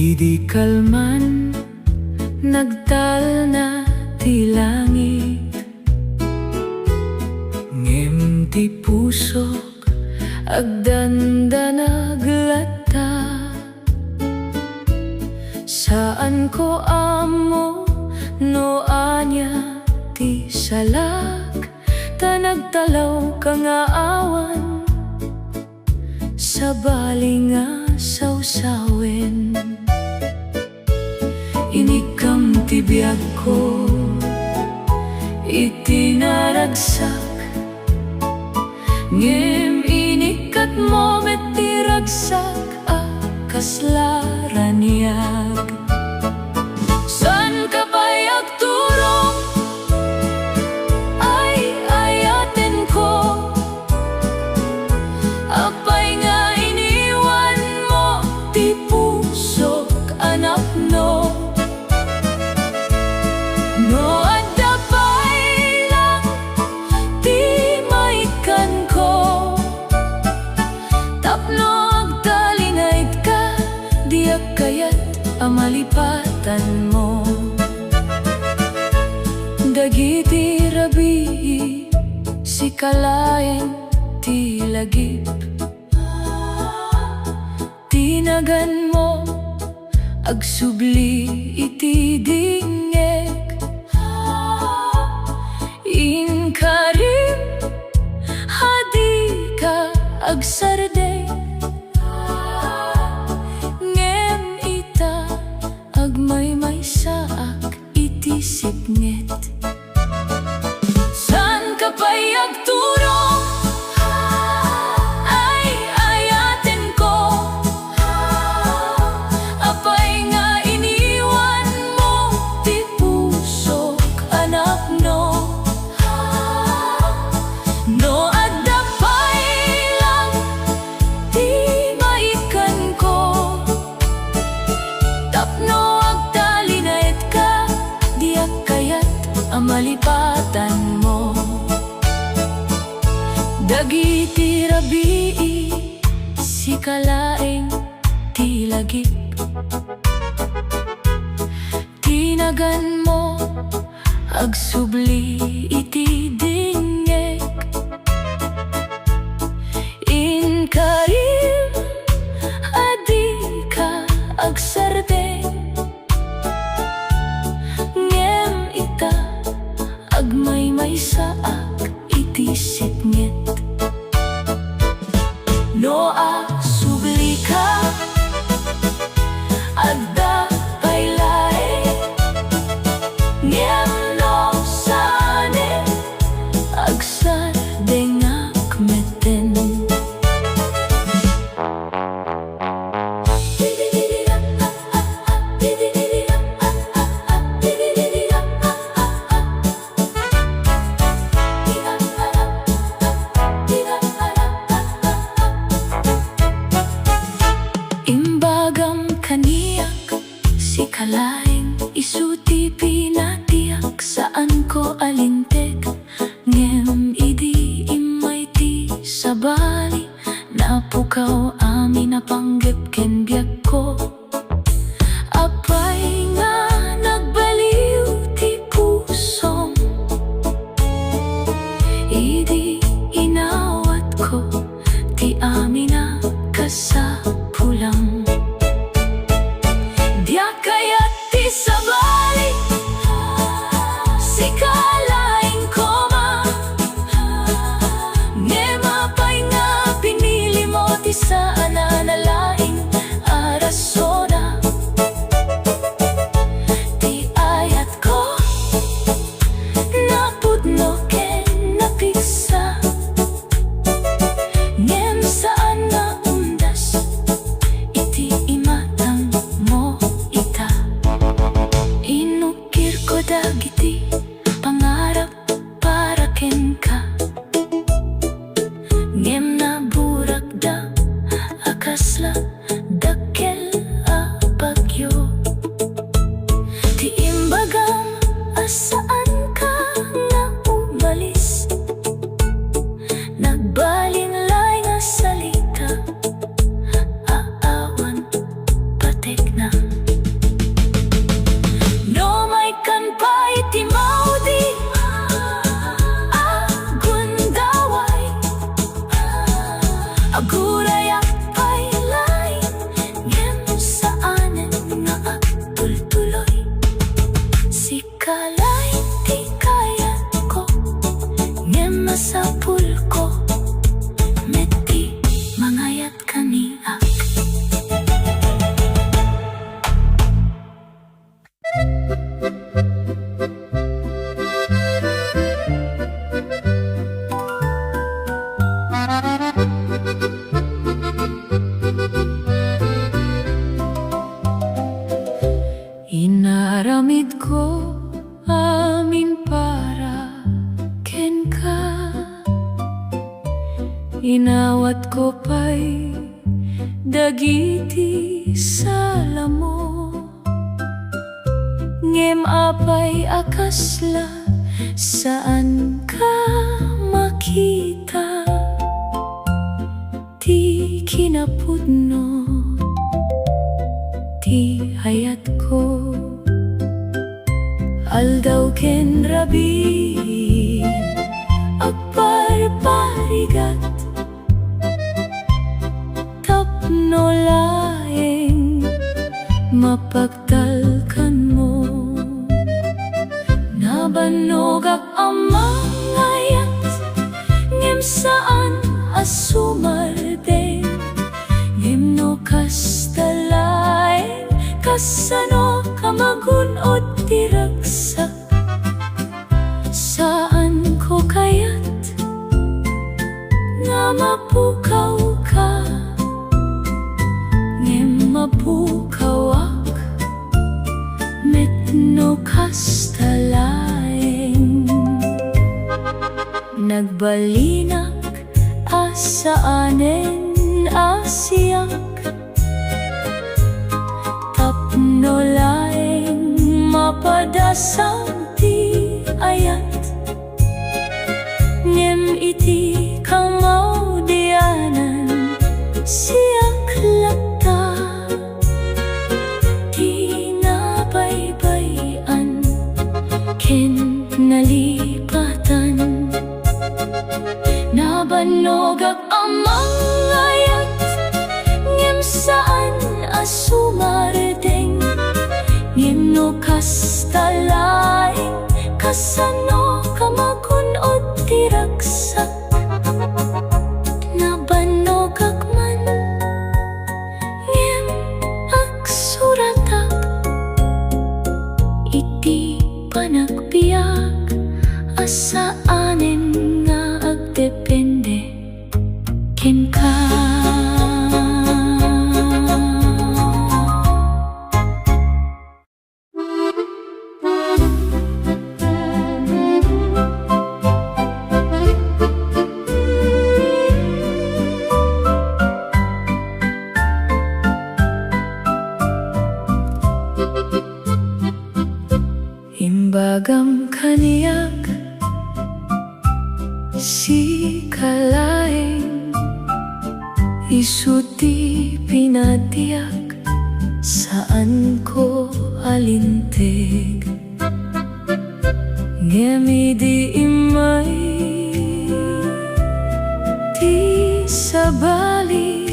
Idi kalman nagtal na ti langit, ngem ti pusok agdanda naglata. Saan ko amo no anya ti salag, ta nagtalaw ka nga awan sa bali nga sawsawen. Inikam ti biyag ko itinaragsak, ngem inikat mo met ti ragsak kaslaraniag. San ka ba'y agturong ay ayaten ko, apay nga iniwan mo ti pusok anak no. No adda pa'y lang ti maikan ko, tapno agtalinait ka, diak kayat amalipatan mo. Dagiti rabi si kalaeng ti lagip, tinagan mo agsubli iti dingeg. Inkarim hadi ka agsarde, ngem ita agmaymay saak iti sipnget. San ka pa'y agturong ay ayaten ko, apay nga iniwan mo ti pusok anak no. No adda pa'y lang ti maikan ko, tapno agtalinait ka, diak kayat amalipatan mo. Dagiti rabi si kalaeng ti lagip, tinagan mo agsubli iti dingeg. Inkarim adi ka agsardeng, ngem ita agmaymay saak iti sipnget. No agsubli ka adda pa'y lae, ngem no sane agsardeng akmeten. Imbagam kaniyak si kalaeng isuti pinatiyak, saan ko alinteg, ngem idi imay ti sabali, napukaw amin napanggep ken biag ko. Apay nga nagbaliw ti pusom, idi inawat ko ti amin na kasapulang. Diak kayat ti sabali si kalaeng koma, ngem apay nga pinili mo ti saan na nalaing arasona. Ti ayat ko napudno ken napigsa, ngem saan na undas iti imatang mo ita. Inukir ko dagiti pangarap para ken ka, ngem naburak da akasla dakkel a bagyo. Ti imbagam asaan ka nga umalis, nagbalinglay nga salita, aawan patek na. Aldaw pa'y dagiti salamo, ngem apay akasla saan ka makita, ti kinapudno ti hayat ko. Aldaw ken rabi agparparigat, tapno laeng mapagtalkan mo. Nabanogak amang ayat, ngem saan asumarden, ngem no kastalaeng kasano kamagunod tiragsak. Saan ko kayat nga mapukaw ka, ngem mapukawak metno kastalaeng. Nagbalinak asaanen asiyak, tapno laeng mapadasang ti ayat, ngem iti kamaudianan siyak lakta, ti nabaybayan ken nalipatan. Nabanogak amang ayat, ngem saan asumardeng, ngem no kastalaeng kasano kamagunod tiragsak. Nabanogak man ngem agsuratak, iti panagbiag asaanen nga agdepende ken ka. Imbagam kaniyak si kalaeng, isuti pinatiyak saan ko alintig, ngem idi imay ti sabali,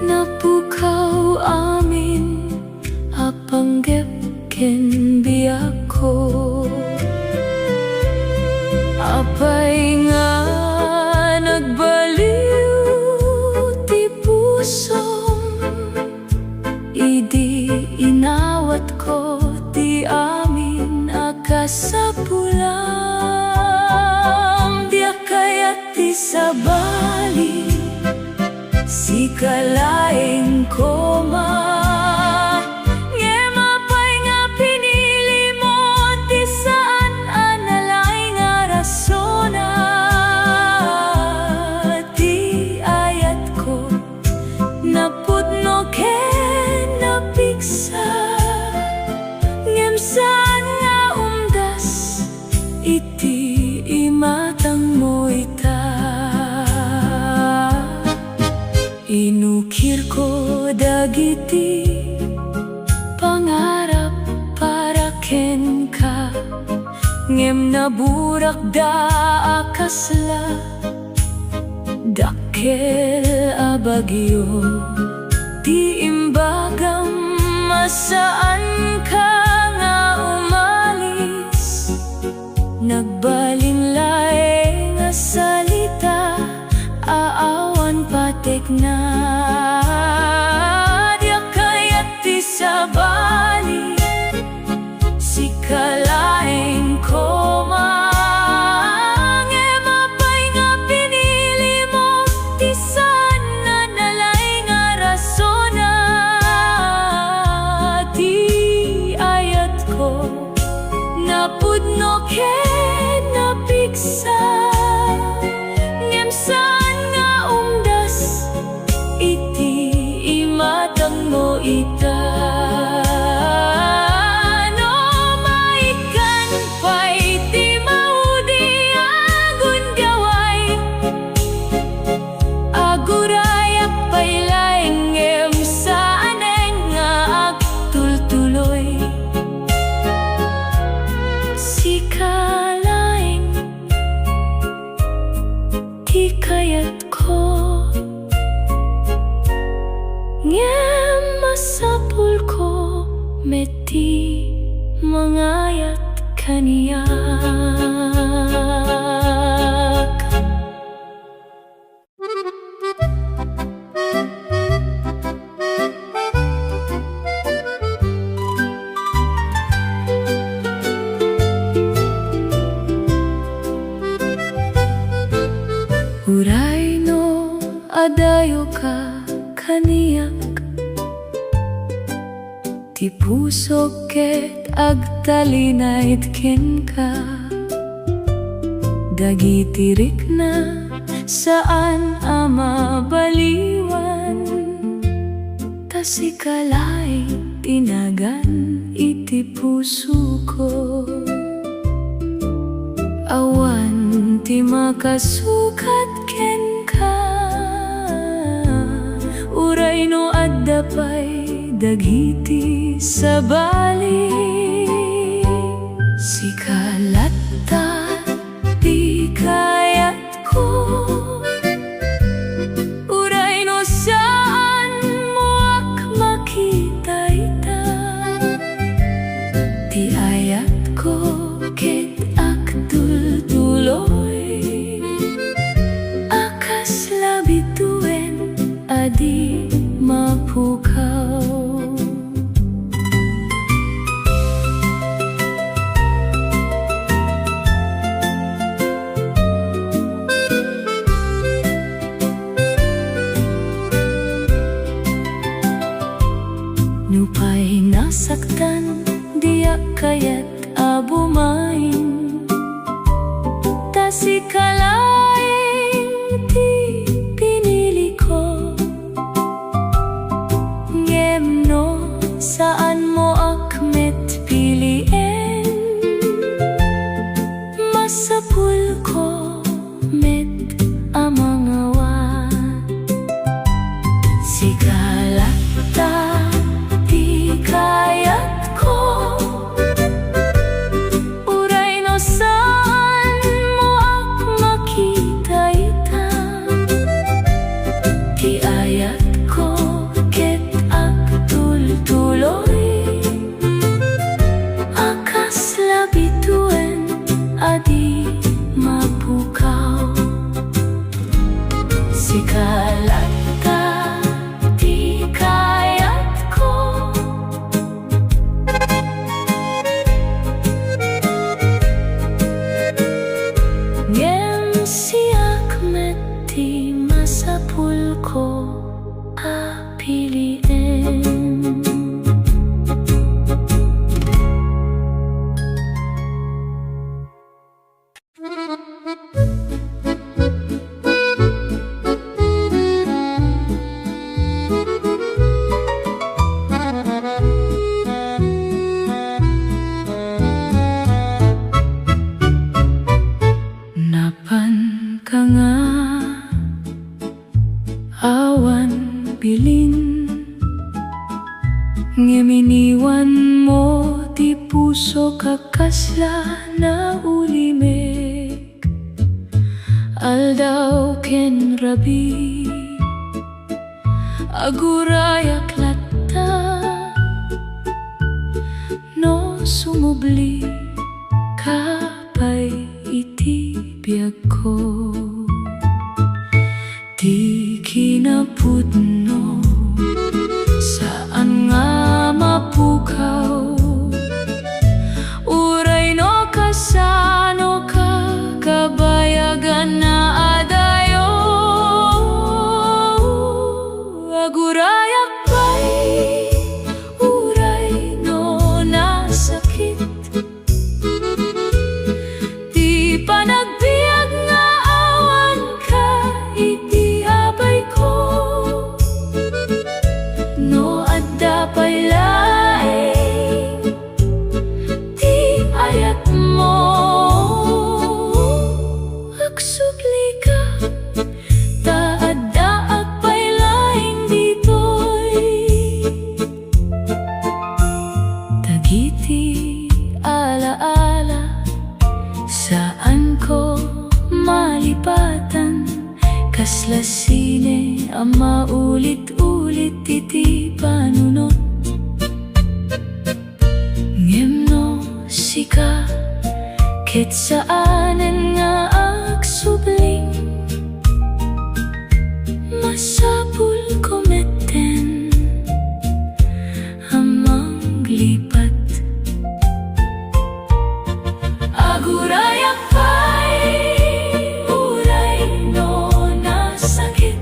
napukaw amin apanggep ken biyak ko. Apay nga nagbaliw ti pusom, idi inawat ko ti amin akasapulam. Diak kayat ti sabali si kalaeng koma, ngem saan nga umdas iti imatang mo ita. Inukir ko dagiti pangarap para ken ka, ngem naburak da akasla dakkel a bagyo, ti imbagam masaan ka nga umalis. Nagbalinlaeng nga salita, aawan patek na. Diak kayat ti sabali si kalaeng koma, ngem apay nga pinili mo ti saan na nalay nga rasona, ti ay iti imatang mo ita. No maikan pa iti maudi agun gaway, agurayak pailaengem sa aneng nga agtultuloy. Sikalaeng di kayat ko, ngem masapul ko meti mangayat kaniyak. Uray no adayo ka kaniyak, ti puso ket agtalinayt ken ka. Dagitirik na saan ama baliwan, tasikalay tinagan iti puso ko. Awan ti makasukat ken ka, uray no addapay dagiti sabali. Sikalatta di kayat ko, uray no saan mo ak makita ita. Ti ayat ko ket agtultuloy, akas labituen adi mapukaw. Nupay nasaktan diya kayat abumain, tasikalaeng ti pinili ko. Ngem no saan mo akmet pilien, masapul ko met amangawan. Sikalata di kayat ko, uray no saan mo ak makita ita. Ti ayat ko ket agtultuloy, akas labituen adi mapukaw. Sikalata di kayat ko, ngem siak meti masapul ko apilien. Napan ka nga awan bilin, ngeminiwan mo ti puso kakasla na ulimik. Aldaw ken rabi agurayak latta, no sumubli kapay iti biag ko. Di kinapudno saan nga mapukaw, uray no kasano ka kabayagan na adayo. Agurayak pa'y uray no nasakit, di pa nagbiag nga titi panunot ngem no sika ket saanen nga agsubling masapul kometen amang lipat agurayak pa'y uray no nasakit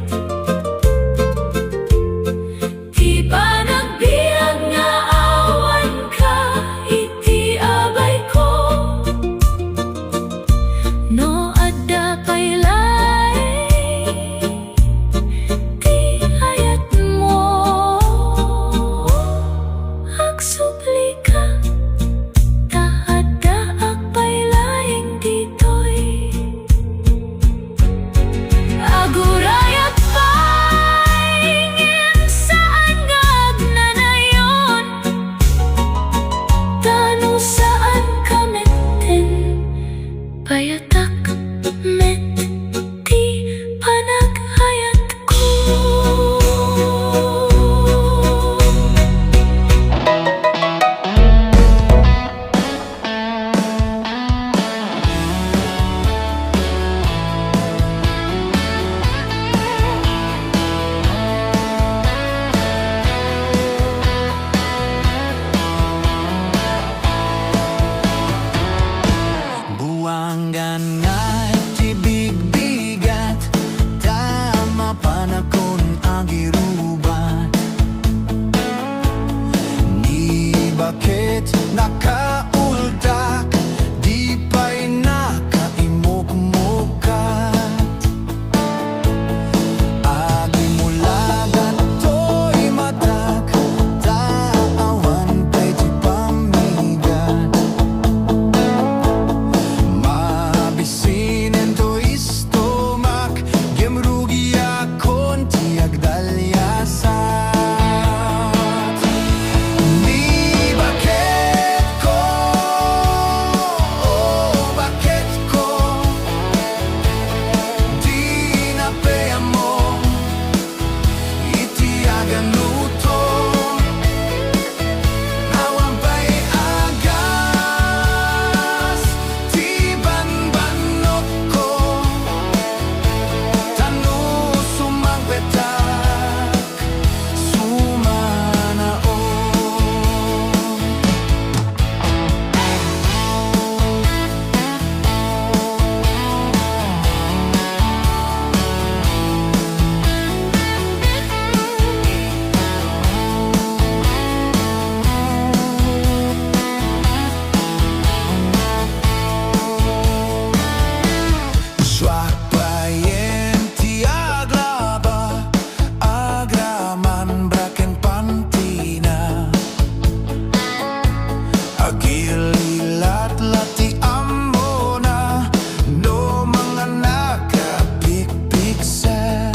di ba nagbiag nga awan ka iti abay ko no adda paylay di ayat mo agsubli ka ta adda agpaylaying ditoy agurayak pa'y ngem saan nga agnanayon tanu saan kameten payatak met di panagayat ko Buwangan nga tibig-bigat tama panakon ang irubat ni bakit nakaultak di pa'y nakaimok-mokat agi mulagan to'y matak taawan pa'y di pamigat mabisinin to'y stomak gemrugi akon tiag Dalia sat ni bakit ko di napea mo itiagan luto awan pa'y agas ti banbanok ko tanu sumang petak sumanao Swak payen ti aglaba agraman braken pantina agililat lati ambona no mga nakapikpiksen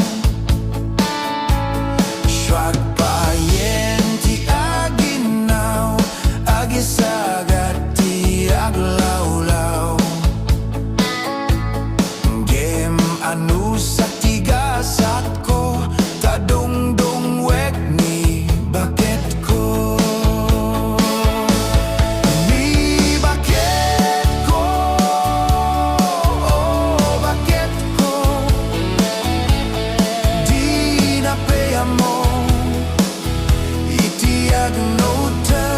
Swak payen ti aginaw agisagat ti aglawlaw Game anu sa tigasat ko tadungdung wek ni bakit ko ni bakit ko di napea mo itiag nota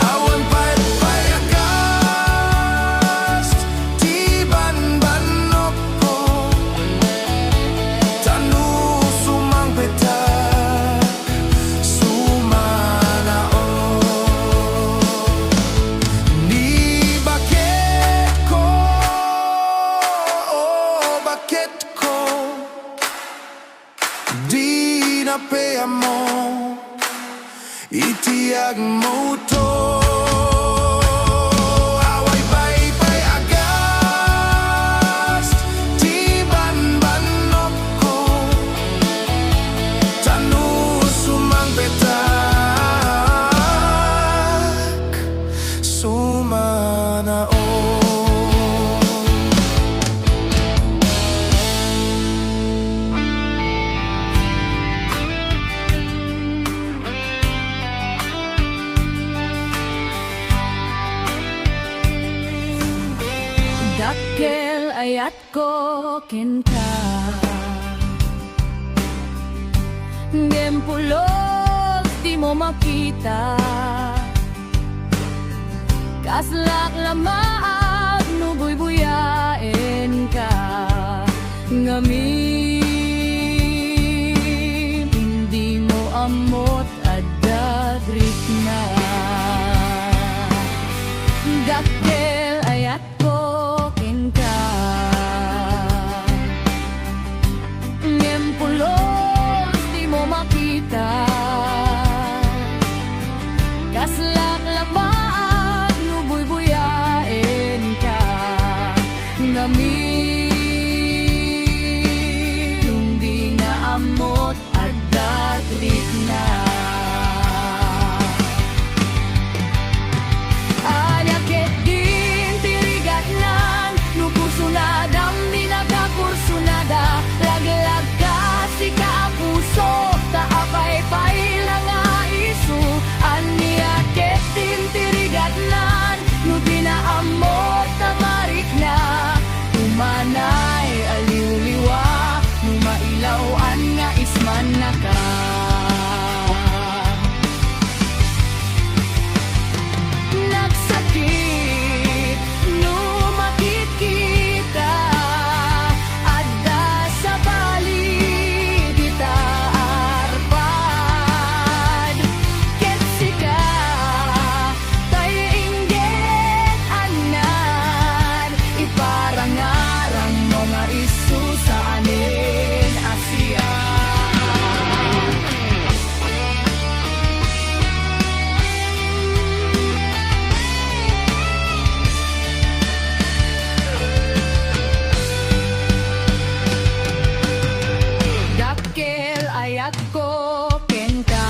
awan pa'y payagas ti banbanok ko tanu sumang petak sumanao ni bakit ko di napea mo itiag mo to away pa'y agas ti banbanok ko tanu sumang petak sumanao ayat ko kenka Ngempulog di mo makita Kaslak lamaag nubuy-buyain ka Ngamin hindi mo amot adadrik na Dakkel ayat ko kenka Ngempulog di mo makita Kaslak lamaag nubuy-buyain ka Ngamin hindi na amot adadrik na Anyaket din tirigatnan Nukusunadam dinagakursunada Laglag ka si kaapuso Taapay-pay lang nga isu Anyaket din tirigatnan Nudinaamot tamarik na Umanay aliw-liwa Numailawan nga isman na ka Nagsakit, numakit kita Adda sa bali, kita arpad Ketsika, tayo inggit anan Iparangarang mga isu sa anin Asya Dakkel ayat ko kenta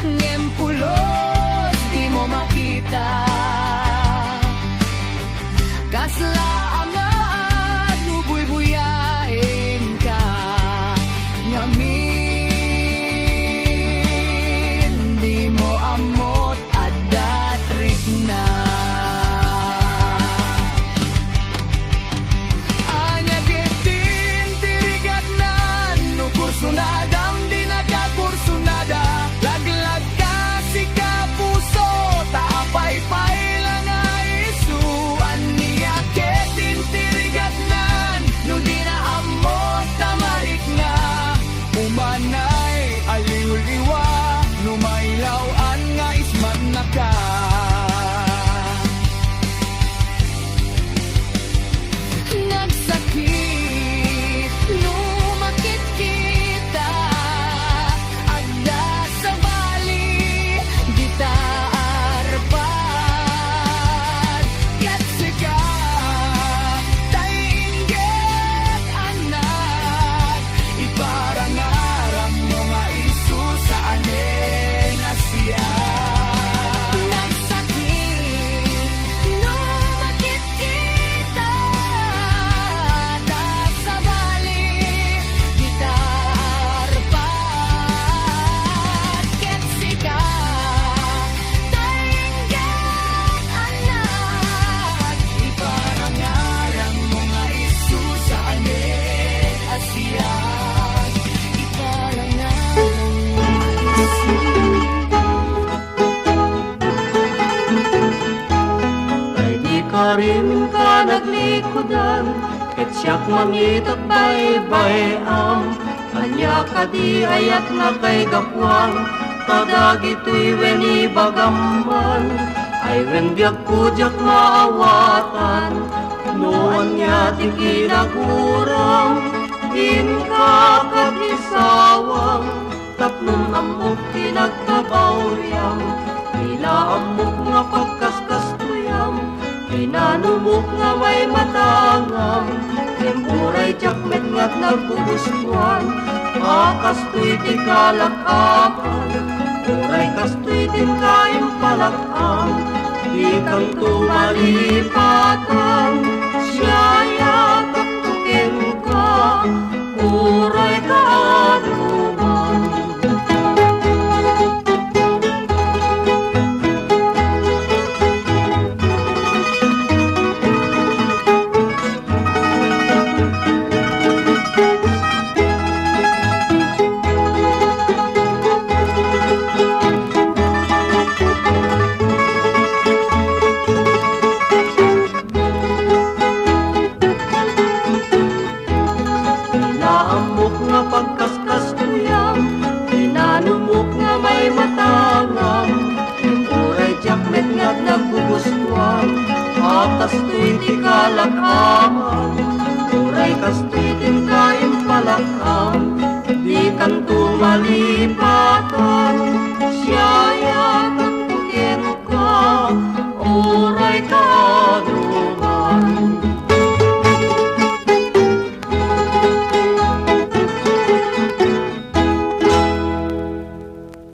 Ngempulog di mo makita Kasla amad nubuy-buyain ka Ngamin di mo amot adatrik na Anyagetin tirigatnan Nukursunadam dinagakursunada Laglag ka si kapuso Taapay-pay lang nga isu Anyagetin tirigatnan Nudinaamot tamarik nga Umanay aliw-liwa Numailawan nga isman na ka Nagsakit, numakit kita Agda sa bali, kita arpad Ketsika, tayo inggit anak Iparangarang mga isu sa anin Asya Nagsakit, numakit kita Agda sa bali, kita arpad Ketsika, tayo inggit anak Iparangarang mga isu sa anin Asya Iparangarang mga isu Ay di ka rin ka naglikodan Ket siyak mangitak bay-bayam Anya ka di ayat na kay gapwang Kadagito'y weni bagamman Ay wen biyak kujak maawatan Noan niya di kinagurang In ka kagisawang Tapnum amok kinagkabawryang Ila amok nga pagkaskastuyam Pinanumok nga may matangam Tempuray jakmet nga't nagbubustuan Akastoy di kalakaman Puray kastoy din kaim palakam Di kang tumalipatan Siyaya kaktukin ka Puray kaanuman kastoy ti kalakaman, uray kastoy tin kain palakam, di kan tumalipatan, siya